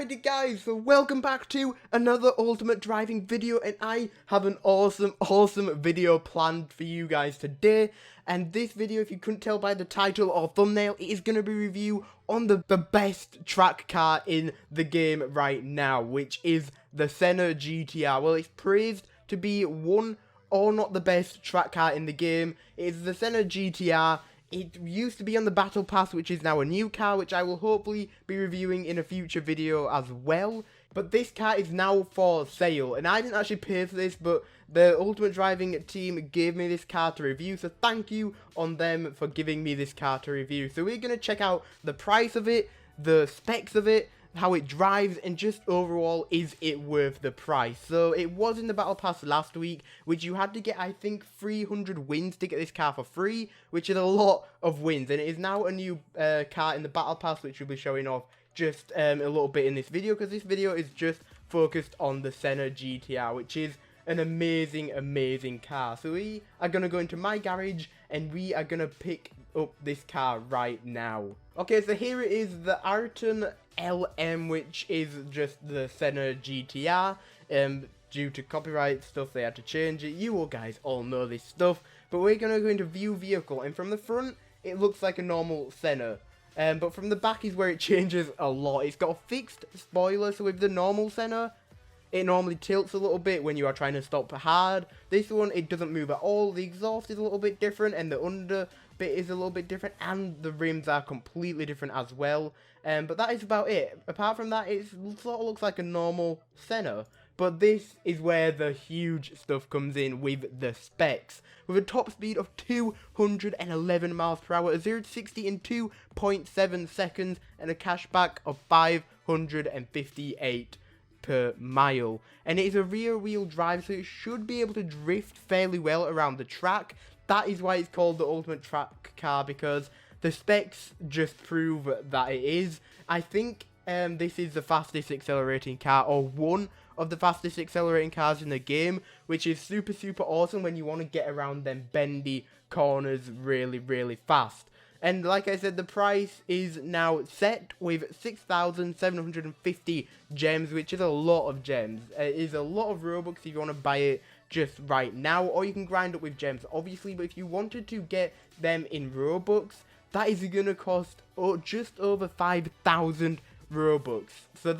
Alrighty guys, so welcome back to another ultimate driving video, and I have an awesome video planned for you guys today. And this video, if you couldn't tell by the title or thumbnail, it is going to be a review on the best track car in the game right now, which is the Senna GTR. Well, it's praised to be one or not the best track car in the game. It is the Senna GTR. It used to be on the Battle Pass, which is now a new car, which I will hopefully be reviewing in a future video as well. But this car is now for sale, and I didn't actually pay for this, but the Ultimate Driving team gave me this car to review, so thank you on them for giving me this car to review. So we're going to check out the price of it, the specs of it, how it drives, and just overall, is it worth the price? So it was in the Battle Pass last week, which you had to get, I think, 300 wins to get this car for free, which is a lot of wins. And it is now a new car in the Battle Pass, which we'll be showing off just a little bit in this video, because this video is just focused on the Senna GTR, which is an amazing car. So we are going to go into my garage, and we are going to pick up this car right now. Okay, so here it is, the Arton LM, which is just the Senna GTR. Due to copyright stuff, they had to change it. You all guys all know this stuff. But we're going to go into view vehicle, and from the front, it looks like a normal Senna. But from the back is where it changes a lot. It's got a fixed spoiler, so with the normal Senna, it normally tilts a little bit when you are trying to stop hard. This one, it doesn't move at all. The exhaust is a little bit different, and the under bit is a little bit different, and the rims are completely different as well. But that is about it. Apart from that, it sort of looks like a normal Senna. But this is where the huge stuff comes in with the specs. With a top speed of 211 miles per hour, a 0 to 60 in 2.7 seconds, and a cashback of 558 per mile. And it is a rear wheel drive, so it should be able to drift fairly well around the track. That is why it's called the ultimate track car, because the specs just prove that it is. I think this is the fastest accelerating car, or one of the fastest accelerating cars in the game, which is super awesome when you want to get around them bendy corners really fast. And like I said, the price is now set with 6,750 gems, which is a lot of gems. It is a lot of Robux if you want to buy it just right now, or you can grind up with gems, obviously. But if you wanted to get them in Robux, that is going to cost just over 5,000 Robux. So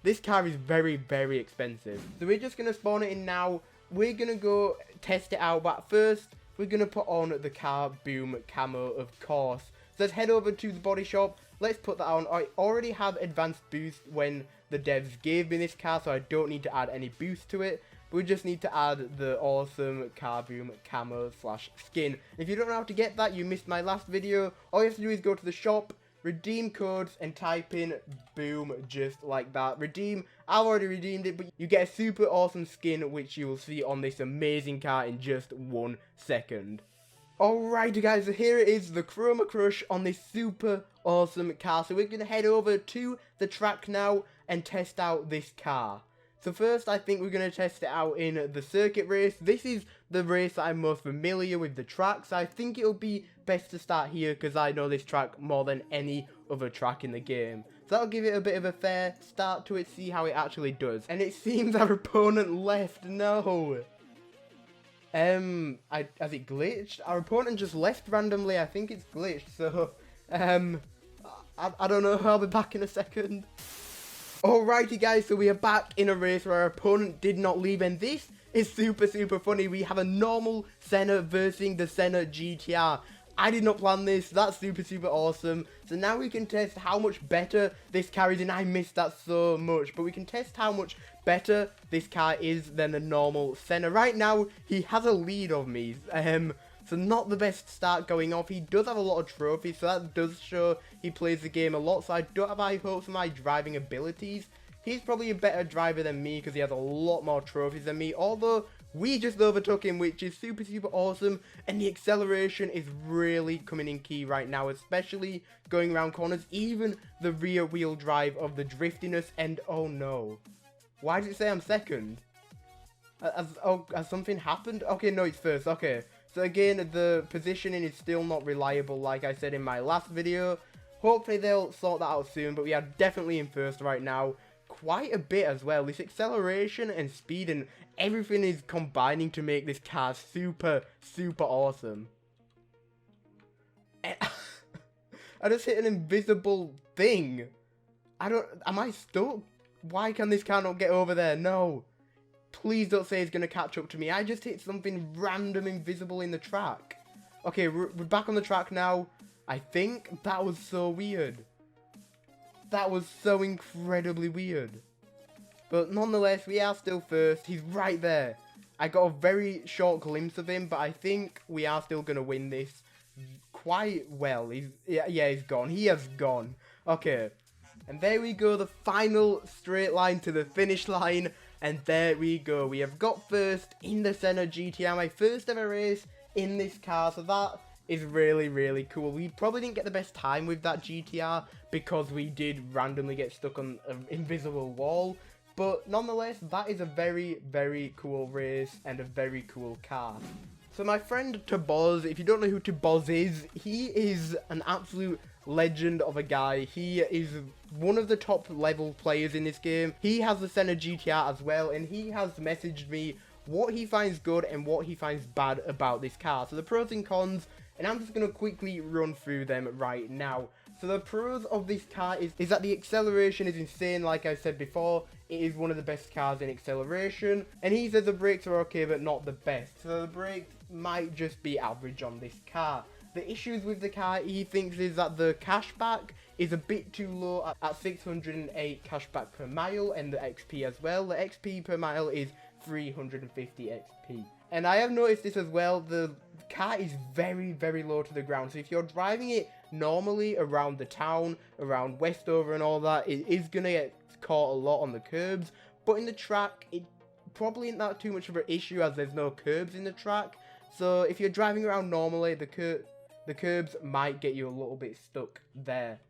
this car is very expensive. So we're just going to spawn it in now. We're going to go test it out, but first, we're going to put on the Carboom camo, of course. So let's head over to the body shop. Let's put that on. I already have advanced boost when the devs gave me this car, so I don't need to add any boost to it. We just need to add the awesome Carboom camo / skin. If you don't know how to get that, you missed my last video. All you have to do is go to the shop, redeem codes, and type in boom, just like that. Redeem. I've already redeemed it, but you get a super awesome skin, which you will see on this amazing car in just 1 second. Alrighty guys, so here it is, the Chroma Crush on this super awesome car. So we're going to head over to the track now and test out this car. So first, I think we're going to test it out in the circuit race. This is the race that I'm most familiar with the track, so I think it'll be best to start here, because I know this track more than any other track in the game. So that'll give it a bit of a fair start to it, see how it actually does. And it seems our opponent left. No. Has it glitched? Our opponent just left randomly. I think it's glitched, so, I don't know. I'll be back in a second. Alrighty guys, so we are back in a race where our opponent did not leave, and this is super funny. We have a normal Senna versus the Senna GTR. I did not plan this. That's super awesome. So now we can test how much better this car is, and I missed that so much. But we can test how much better this car is than the normal Senna. Right now, he has a lead of me. So not the best start going off. He does have a lot of trophies, so that does show he plays the game a lot. So I don't have high hopes for my driving abilities. He's probably a better driver than me because he has a lot more trophies than me. Although we just overtook him, which is super awesome. And the acceleration is really coming in key right now, especially going around corners. Even the rear wheel drive of the driftiness. And oh no, why did it say I'm second? Has something happened? Okay, no, it's first. Okay. So again, the positioning is still not reliable, like I said in my last video. Hopefully they'll sort that out soon, but we are definitely in first right now. quite a bit as well. This acceleration and speed and everything is combining to make this car super, super awesome. And I just hit an invisible thing. Am I stuck? Why can this car not get over there? No. Please don't say it's going to catch up to me. I just hit something random invisible in the track. Okay, we're back on the track now. I think that was so weird. That was so incredibly weird. But nonetheless, we are still first. He's right there. I got a very short glimpse of him, but I think we are still going to win this quite well. Yeah, he's gone. He has gone. Okay. And there we go, the final straight line to the finish line. And there we go. We have got first in the Senna GTR, my first ever race in this car. So that is really, really cool. We probably didn't get the best time with that GTR because we did randomly get stuck on an invisible wall. But nonetheless, that is a very, very cool race and a very cool car. So my friend Taboz, if you don't know who Taboz is, he is an absolute legend of a guy. He is one of the top level players in this game. He has the Senna GTR as well, and he has messaged me what he finds good and what he finds bad about this car. So the pros and cons, and I'm just going to quickly run through them right now. So the pros of this car is that the acceleration is insane. Like I said before, it is one of the best cars in acceleration. And he says the brakes are okay, but not the best. So the brakes might just be average on this car. The issues with the car, he thinks, is that the cashback is a bit too low at 608 cashback per mile, and the XP as well. The XP per mile is 350 XP. And I have noticed this as well, the car is very, very low to the ground. So if you're driving it normally around the town, around Westover and all that, it is going to get caught a lot on the curbs. But in the track, it probably isn't that too much of an issue as there's no curbs in the track. So if you're driving around normally, the curbs might get you a little bit stuck there.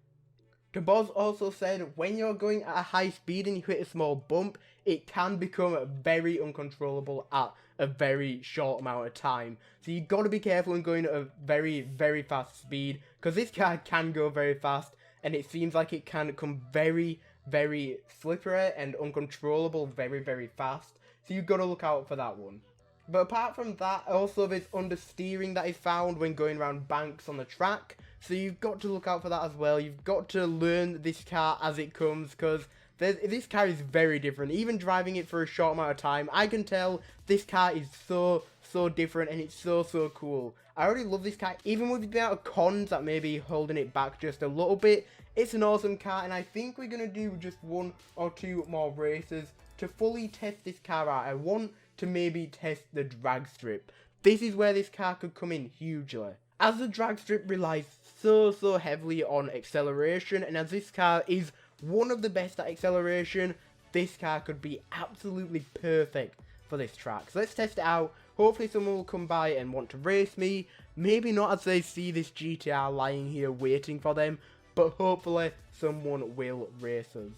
Taboz also said when you're going at a high speed and you hit a small bump, it can become very uncontrollable at a very short amount of time. So you've got to be careful when going at a very, very fast speed, because this car can go very fast and it seems like it can come very, very slippery and uncontrollable very, very fast. So you've got to look out for that one. But apart from that, also there's understeering that is found when going around banks on the track. So you've got to look out for that as well. You've got to learn this car as it comes, because this car is very different. Even driving it for a short amount of time, I can tell this car is so different and it's so cool. I already love this car, even with the amount of cons that may be holding it back just a little bit. It's an awesome car, and I think we're going to do just 1 or 2 more races to fully test this car out. I want to maybe test the drag strip. This is where this car could come in hugely, as the drag strip relies so heavily on acceleration, and as this car is one of the best at acceleration, this car could be absolutely perfect for this track. So let's test it out. Hopefully someone will come by and want to race me. Maybe not as they see this GTR lying here waiting for them, but hopefully someone will race us.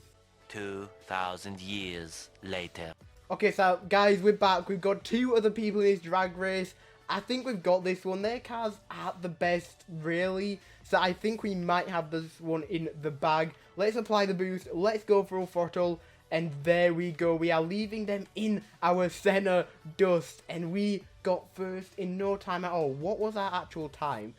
2,000 years later. Okay, so guys, we're back. We've got 2 other people in this drag race. I think we've got this one. Their cars aren't the best, really. So I think we might have this one in the bag. Let's apply the boost. Let's go full throttle. And there we go. We are leaving them in our Senna dust. And we got first in no time at all. What was our actual time?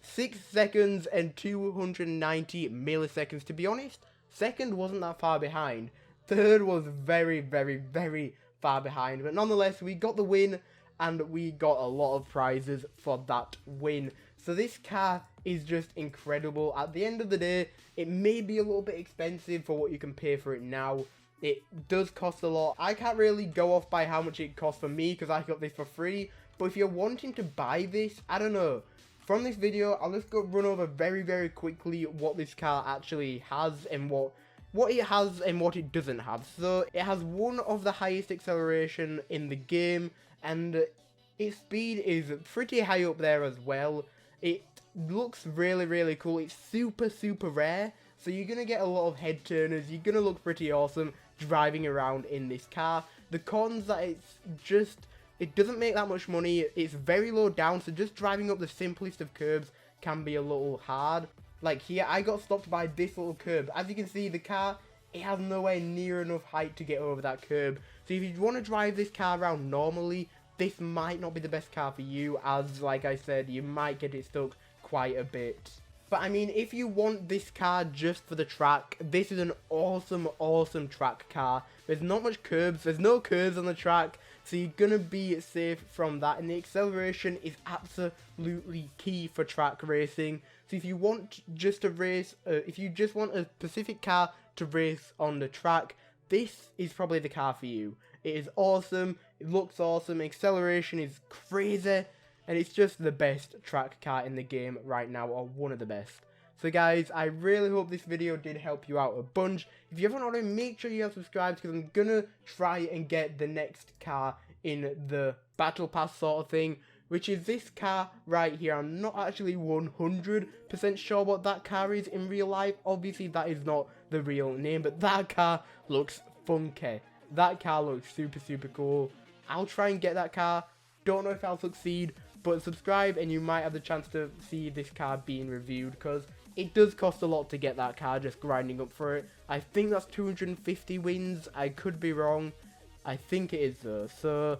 6 seconds and 290 milliseconds. To be honest, second wasn't that far behind. Third was very far behind. But nonetheless, we got the win. And we got a lot of prizes for that win. So this car is just incredible. At the end of the day, it may be a little bit expensive for what you can pay for it now. It does cost a lot. I can't really go off by how much it cost for me because I got this for free. But if you're wanting to buy this, I don't know. From this video, I'll just go run over very quickly what this car actually has and what it has and what it doesn't have. So it has one of the highest acceleration in the game. And its speed is pretty high up there as well. It looks really cool. It's super rare. So you're going to get a lot of head turners. You're going to look pretty awesome driving around in this car. The cons that it doesn't make that much money. It's very low down. So just driving up the simplest of curbs can be a little hard. Like here, I got stopped by this little curb. As you can see, the car it has nowhere near enough height to get over that curb. So if you want to drive this car around normally, this might not be the best car for you, as like I said, you might get it stuck quite a bit. But I mean, if you want this car just for the track, this is an awesome track car. There's not much curbs, there's no curves on the track, so you're gonna be safe from that, and the acceleration is absolutely key for track racing. So if you want just to race, if you just want a specific car to race on the track, this is probably the car for you. It is awesome, it looks awesome, acceleration is crazy, and it's just the best track car in the game right now, or one of the best. So guys, I really hope this video did help you out a bunch. If you haven't already, make sure you have subscribed, because I'm gonna try and get the next car in the battle pass sort of thing, which is this car right here. I'm not actually 100% sure what that car is in real life. Obviously that is not the real name, but that car looks funky. That car looks super cool. I'll try and get that car. Don't know if I'll succeed, but subscribe and you might have the chance to see this car being reviewed, because it does cost a lot to get that car, just grinding up for it. I think that's 250 wins. I could be wrong. I think it is though. So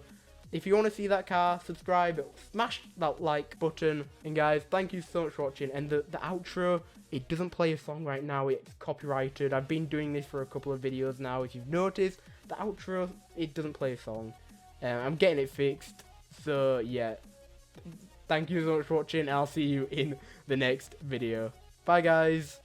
if you want to see that car, subscribe, smash that like button, and guys, thank you so much for watching. And the outro, it doesn't play a song right now, it's copyrighted. I've been doing this for a couple of videos now. If you've noticed, the outro, it doesn't play a song. I'm getting it fixed, so yeah. Thank you so much for watching, and I'll see you in the next video. Bye guys.